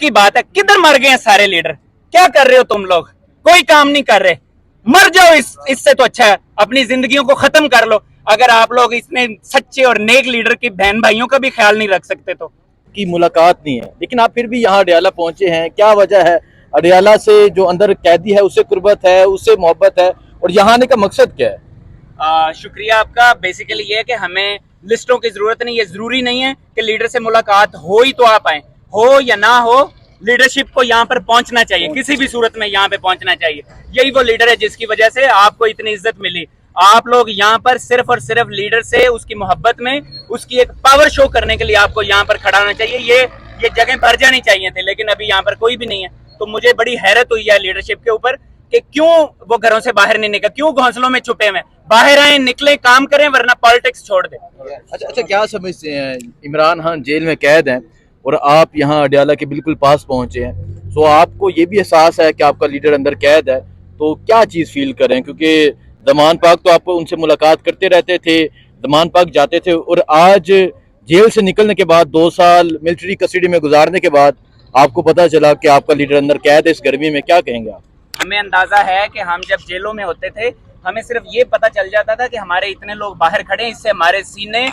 की बात है, किधर मर गए हैं सारे लीडर? क्या कर रहे हो तुम लोग? कोई काम नहीं कर रहे, मर जाओ। इससे तो अच्छा है अपनी जिंदगियों को खत्म कर लो। अगर आप लोग इतने सच्चे और नेक लीडर की बहन भाइयों का भी ख्याल नहीं रख सकते तो। की मुलाकात नहीं है, लेकिन आप फिर भी यहाँ अडियाला पहुंचे हैं, क्या वजह है? अडियाला से जो अंदर कैदी है उससे कुर्बत है, उससे मोहब्बत है, और यहाँ आने का मकसद क्या है? शुक्रिया आपका। बेसिकली ये है कि हमें लिस्टों की जरूरत नहीं है। जरूरी नहीं है कि लीडर से मुलाकात हो ही तो आप आए, हो या ना हो, लीडरशिप को यहाँ पर पहुंचना चाहिए, किसी भी सूरत में यहाँ पे पहुंचना चाहिए। यही वो लीडर है जिसकी वजह से आपको इतनी इज्जत मिली। आप लोग यहाँ पर सिर्फ और सिर्फ लीडर से उसकी मोहब्बत में, उसकी एक पावर शो करने के लिए आपको यहाँ पर खड़ा होना चाहिए। ये जगह भर जानी चाहिए थी, लेकिन अभी यहाँ पर कोई भी नहीं है। तो मुझे बड़ी हैरत हुई है लीडरशिप के ऊपर कि क्यों वो घरों से बाहर नहीं निकले, क्यों घोंसलों में छुपे हुए? बाहर आए, निकले, काम करें, वरना पॉलिटिक्स छोड़ दें। अच्छा, क्या समझते हैं? इमरान खान जेल में कैद हैं और आप यहाँ अडियाला के बिल्कुल पास पहुंचे हैं, तो आपको ये भी एहसास है कि आपका लीडर अंदर कैद है, तो क्या चीज़ फील कर रहे हैं? क्योंकि दमान पाक तो आप उनसे मुलाकात करते रहते थे, दमान पाक जाते थे, और आज जेल से निकलने के बाद 2 साल मिलिट्री कस्टडी में गुजारने के बाद आपको पता चला कि आपका लीडर अंदर कैद है इस गर्मी में, क्या कहेंगे आप? हमें अंदाजा है कि हम जब जेलों में होते थे, हमें सिर्फ ये पता चल जाता था कि हमारे इतने लोग बाहर खड़े हैं, इससे हमारे सीने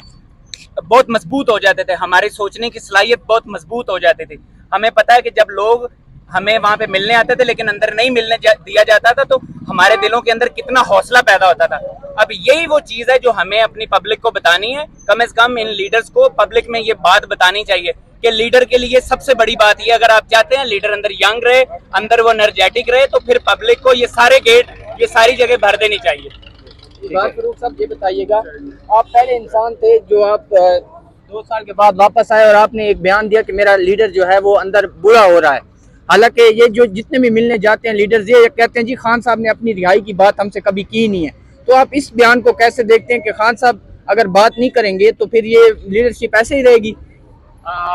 बहुत मजबूत हो जाते थे, हमारी सोचने की सलाहियत बहुत मजबूत हो जाती थी। हमें पता है कि जब लोग हमें वहां पे मिलने आते थे लेकिन अंदर नहीं मिलने दिया जाता था, तो हमारे दिलों के अंदर कितना हौसला पैदा होता था। अब यही वो चीज है जो हमें अपनी पब्लिक को बतानी है। कम से कम इन लीडर्स को पब्लिक में ये बात बतानी चाहिए कि लीडर के लिए सबसे बड़ी बात ये, अगर आप चाहते हैं लीडर अंदर यंग रहे, अंदर वो एनर्जेटिक रहे, तो फिर पब्लिक को ये सारे गेट, ये सारी जगह भर देनी चाहिए। फारूक साहब, ये बताइएगा, आप पहले इंसान थे जो आप 2 साल के बाद वापस आए और आपने एक बयान दिया कि मेरा लीडर जो है वो अंदर बुरा हो रहा है। हालांकि ये जो जितने भी मिलने जाते हैं लीडर्स, ये कहते हैं जी खान साहब ने अपनी रिहाई की बात हमसे कभी की नहीं है। तो आप इस बयान को कैसे देखते हैं कि खान साहब अगर बात नहीं करेंगे तो फिर ये लीडरशिप ऐसे ही रहेगी?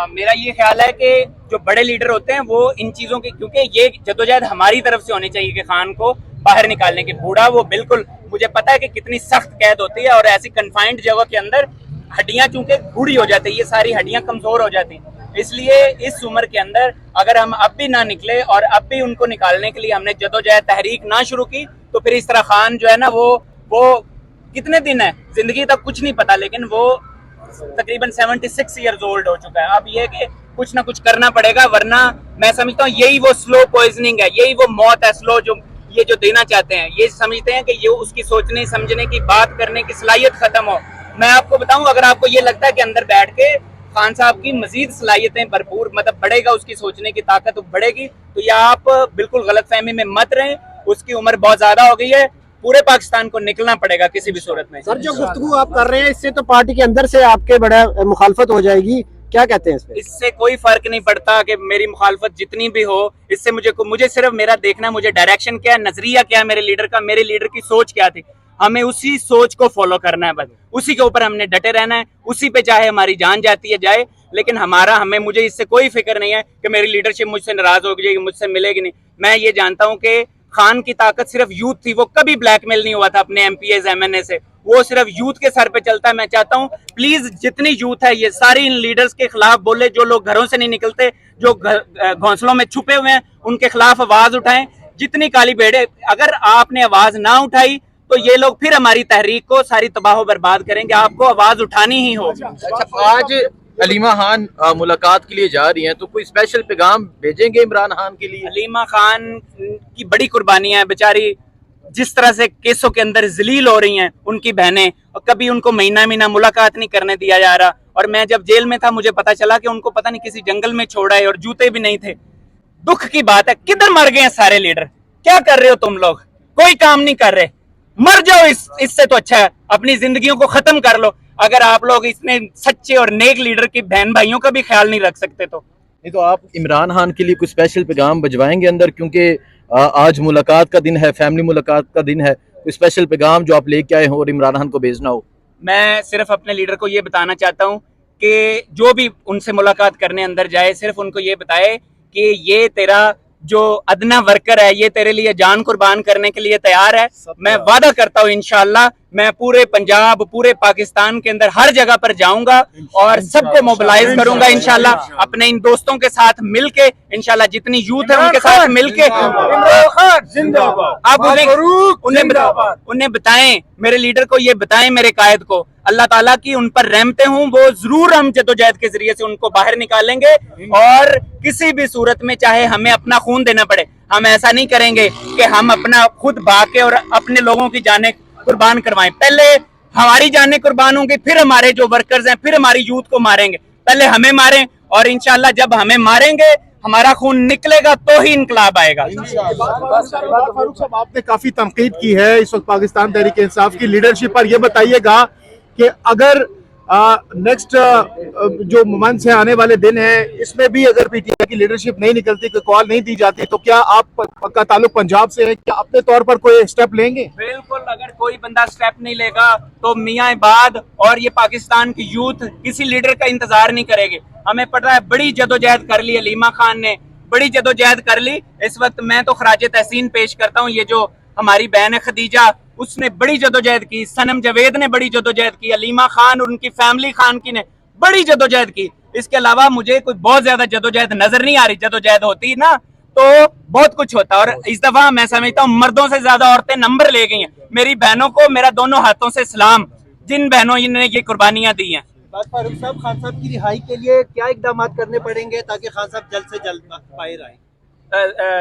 मेरा ये ख्याल है कि जो बड़े लीडर होते हैं वो इन चीजों की, क्योंकि ये जद्दोजहद हमारी तरफ से होनी चाहिए कि खान को बाहर निकालने की। बूढ़ा वो बिल्कुल, मुझे पता है कि कितनी सख्त कैद होती है, और ऐसी कन्फाइंड जगह के अंदर हड्डियां चूंकि बूढ़ी हो जाती है, ये सारी हड्डियां कमजोर हो जाती हैं। इसलिए इस उम्र के अंदर अगर हम अब भी ना निकले और अब भी उनको निकालने के लिए हमने जदोजहद तहरीक ना शुरू की, तो फिर इस तरह खान जो है ना वो कितने दिन है, जिंदगी तक कुछ नहीं पता, लेकिन वो तकरीबन 76 ईयर्स ओल्ड हो चुका है। अब ये कि कुछ ना कुछ करना पड़ेगा, वरना मैं समझता हूँ यही वो स्लो पॉइजनिंग है, यही वो मौत है स्लो जो ये जो देना चाहते हैं। ये समझते हैं कि ये उसकी सोचने समझने की, बात करने की सलाहियत खत्म हो। मैं आपको बताऊं, अगर आपको ये लगता है कि अंदर बैठ के खान साहब की मजीद सलाहियतें भरपूर, मतलब बढ़ेगा, उसकी सोचने की ताकत बढ़ेगी, तो ये आप बिल्कुल गलतफहमी में मत रहें। उसकी उम्र बहुत ज्यादा हो गई है, पूरे पाकिस्तान को निकलना पड़ेगा किसी भी सूरत में। सर, जो गुफ्तगू आप कर रहे हैं इससे तो पार्टी के अंदर से आपके बड़ा मुखालफत हो जाएगी, क्या कहते हैं इसमें? इससे कोई फर्क नहीं पड़ता कि मेरी मुखालफत जितनी भी हो, इससे मुझे सिर्फ मेरा देखना है, मुझे डायरेक्शन क्या है, नजरिया क्या है मेरे लीडर का, मेरे लीडर की सोच क्या थी, हमें उसी सोच को फॉलो करना है, बस उसी के ऊपर हमने डटे रहना है, उसी पे चाहे हमारी जान जाती है जाए। लेकिन मुझे इससे कोई फिक्र नहीं है कि मेरी लीडरशिप मुझसे नाराज हो जाएगी, मुझसे मिलेगी नहीं। मैं ये जानता हूँ कि खान की ताकत सिर्फ यूथ थी, वो कभी ब्लैकमेल नहीं हुआ था अपने एमपीएस एमएनए से, वो सिर्फ यूथ के सर पे चलता है। मैं चाहता हूँ प्लीज जितनी यूथ है ये सारी इन लीडर्स के खिलाफ बोले, जो लोग घरों से नहीं निकलते, जो घोंसलों में छुपे हुए हैं, उनके खिलाफ आवाज उठाएं। जितनी काली भेड़े, अगर आपने आवाज ना उठाई तो ये लोग फिर हमारी तहरीक को सारी तबाह बर्बाद करेंगे। आपको आवाज उठानी ही होगी। अच्छा, आज हलीमा खान मुलाकात के लिए जा रही हैं, तो कोई स्पेशल पैगाम भेजेंगे इमरान खान के लिए? हलीमा खान की बड़ी कुर्बानी है, बेचारी जिस तरह से केसों के अंदर जलील हो रही हैं उनकी बहनें, और कभी उनको महीना मुलाकात नहीं करने दिया जा रहा। और मैं जब जेल में था मुझे पता चला कि उनको पता नहीं किसी जंगल में छोड़ा है और जूते भी नहीं थे। दुख की बात है, किधर मर गए हैं सारे लीडर? क्या कर रहे हो तुम लोग? कोई काम नहीं कर रहे, मर जाओ। इससे तो अच्छा है अपनी जिंदगियों को खत्म कर लो। अगर आप लोग इतने सच्चे और नेक लीडर की बहन भाइयों का भी ख्याल नहीं रख सकते तो। नहीं तो आप इमरान खान के लिए कुछ स्पेशल पैगाम भिजवाएंगे अंदर, क्योंकि आज मुलाकात का दिन है, फैमिली मुलाकात का दिन है, कोई स्पेशल पैगाम जो आप लेके आए हो और इमरान खान को भेजना हो? मैं सिर्फ अपने लीडर को ये बताना चाहता हूँ कि जो भी उनसे मुलाकात करने अंदर जाए, सिर्फ उनको ये बताए कि ये तेरा जो अदना वर्कर है ये तेरे लिए जान कुर्बान करने के लिए तैयार है। मैं वादा करता हूँ इंशाल्लाह मैं पूरे पंजाब पूरे पाकिस्तान के अंदर हर जगह पर जाऊंगा और सबको मोबिलाइज करूंगा इंशाल्लाह, अपने इन दोस्तों के साथ मिलके इंशाल्लाह जितनी यूथ है उनके साथ मिलके अब उन्हें बताएं, मेरे लीडर को ये बताएं, मेरे कायद को अल्लाह ताला की उन पर रहमतें हूं, वो जरूर हम जद्दोजहद के जरिए से उनको बाहर निकालेंगे और किसी भी सूरत में चाहे हमें अपना खून देना पड़े हम ऐसा नहीं करेंगे कि हम अपना खुद भाग के और अपने लोगों की जानें कुर्बान करवाएं। पहले हमारी जानें कुर्बान होंगी, फिर हमारे जो वर्कर्स हैं, फिर हमारी यूथ को मारेंगे। पहले हमें मारें और इंशाल्लाह जब हमें मारेंगे हमारा खून निकलेगा तो ही इंकलाब आएगा। फारूक साहब, आपने काफी तनकीद की है इस वक्त पाकिस्तान तहरीक इंसाफ की लीडरशिप पर। यह बताइएगा कि अगर नेक्स्ट जो मंथ्स है, आने वाले दिन है, इसमें भी अगर पीटीआई की लीडरशिप नहीं निकलती, कोई कॉल नहीं दी जाती, तो क्या आप का ताल्लुक पंजाब से है, क्या अपने तौर पर कोई स्टेप लेंगे? बिल्कुल, अगर कोई बंदा स्टेप नहीं लेगा तो मियाँ इबाद और ये पाकिस्तान की यूथ किसी लीडर का इंतजार नहीं करेगी। हमें पता है बड़ी जदोजहद कर ली, अलीमा खान ने बड़ी जदोजहद कर ली। इस वक्त मैं तो खराज तहसीन पेश करता हूँ, ये जो हमारी बहन है खदीजा, उसने बड़ी जदोजहद की, सनम जवेद ने बड़ी जदोजहद की, अलीमा खान और उनकी फैमिली खान की ने बड़ी जदोजहद की। इसके अलावा मुझे कोई बहुत ज्यादा जदोजहद नजर नहीं आ रही। जदोजहद होती ना तो बहुत कुछ होता, और इस दफा मैं समझता हूँ मर्दों से ज्यादा औरतें नंबर ले गई हैं। मेरी बहनों को मेरा दोनों हाथों से सलाम, जिन बहनों ने ये कुर्बानियां दी हैं। फारूक साहब, खान साहब की रिहाई के लिए क्या इकदाम करने पड़ेंगे ताकि खान साहब जल्द से जल्द बाहर आए?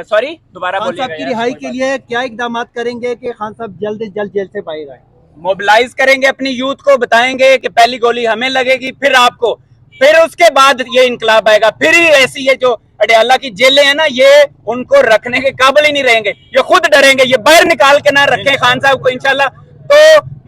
सॉरी, दोबारा खान साहब की रिहाई के लिए क्या इकदाम करेंगे कि खान साहब जल्द से जल्द जेल से बाहर आए? मोबिलाइज करेंगे अपनी यूथ को, बताएंगे कि पहली गोली हमें लगेगी, फिर आपको, फिर उसके बाद ये इंकलाब आएगा। फिर ही ऐसी ये जो अडयाला की जेलें हैं ना, ये उनको रखने के काबिल ही नहीं रहेंगे, ये खुद डरेंगे। ये बाहर निकाल के ना रखें खान साहब को इंशाल्लाह, तो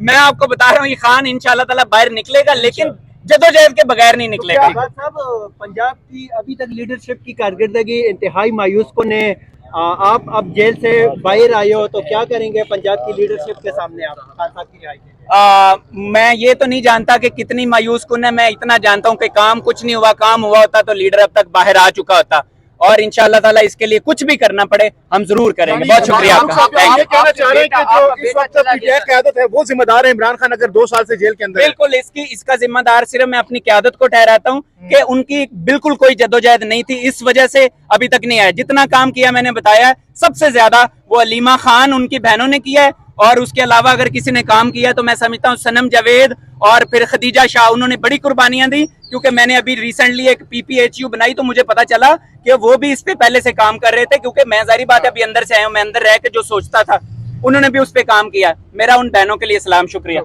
मैं आपको बता रहा हूँ ये खान इंशाल्लाह ताला बाहर निकलेगा, लेकिन जदोजहद के बगैर नहीं निकलेगा। साहब, पंजाब की अभी तक लीडरशिप की कारकर्दगी इंतहाई मायूस कुन है। आप अब जेल से बाहर आए हो तो क्या करेंगे पंजाब की लीडरशिप के सामने आप खान साहब की रिहाई के? मैं ये तो नहीं जानता कि कितनी मायूस कुन है, मैं इतना जानता हूँ कि काम कुछ नहीं हुआ। काम हुआ होता तो लीडर अब तक बाहर आ चुका होता, और इंशाल्लाह ताला इसके लिए कुछ भी करना पड़े हम जरूर करेंगे। बहुत शुक्रिया आपका। ये कहना चाह रहे हैं कि जो इस वक्त पीटीआई क़यादत है वो जिम्मेदार है इमरान खान अगर 2 साल से जेल के अंदर है? बिल्कुल, इसका जिम्मेदार सिर्फ मैं अपनी क़यादत को ठहराता हूँ कि उनकी बिल्कुल कोई जद्दोजहद नहीं थी, इस वजह से अभी तक नहीं आया। जितना काम किया मैंने बताया है, सबसे ज्यादा वो अलीमा खान उनकी बहनों ने किया है, और उसके अलावा अगर किसी ने काम किया तो मैं समझता हूँ सनम जावेद और फिर खदीजा शाह, उन्होंने बड़ी कुर्बानियां दी। क्योंकि मैंने अभी रिसेंटली एक PPHU बनाई तो मुझे पता चला कि वो भी इस पे पहले से काम कर रहे थे, क्योंकि मैं जारी बात है अभी अंदर से आया हूँ, मैं अंदर रह के जो सोचता था उन्होंने भी उस पे काम किया। मेरा उन बहनों के लिए सलाम, शुक्रिया।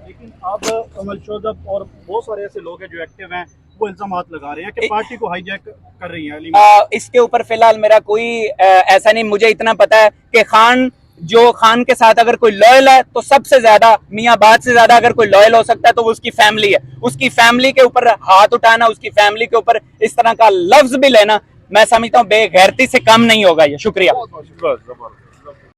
लेकिन अब कमल शोजब और बहुत सारे ऐसे लोग हैं जो एक्टिव हैं, वो इल्जाम लगा रहे हैं कि पार्टी को हाईजैक कर रही है। इसके ऊपर फिलहाल मेरा कोई ऐसा नहीं, मुझे इतना पता है कि खान के साथ अगर कोई लॉयल है तो सबसे ज्यादा मियाँ बात से ज्यादा अगर कोई लॉयल हो सकता है तो वो उसकी फैमिली है। उसकी फैमिली के ऊपर हाथ उठाना, उसकी फैमिली के ऊपर इस तरह का लफ्ज भी लेना, मैं समझता हूँ बेगैरती से कम नहीं होगा ये। शुक्रिया।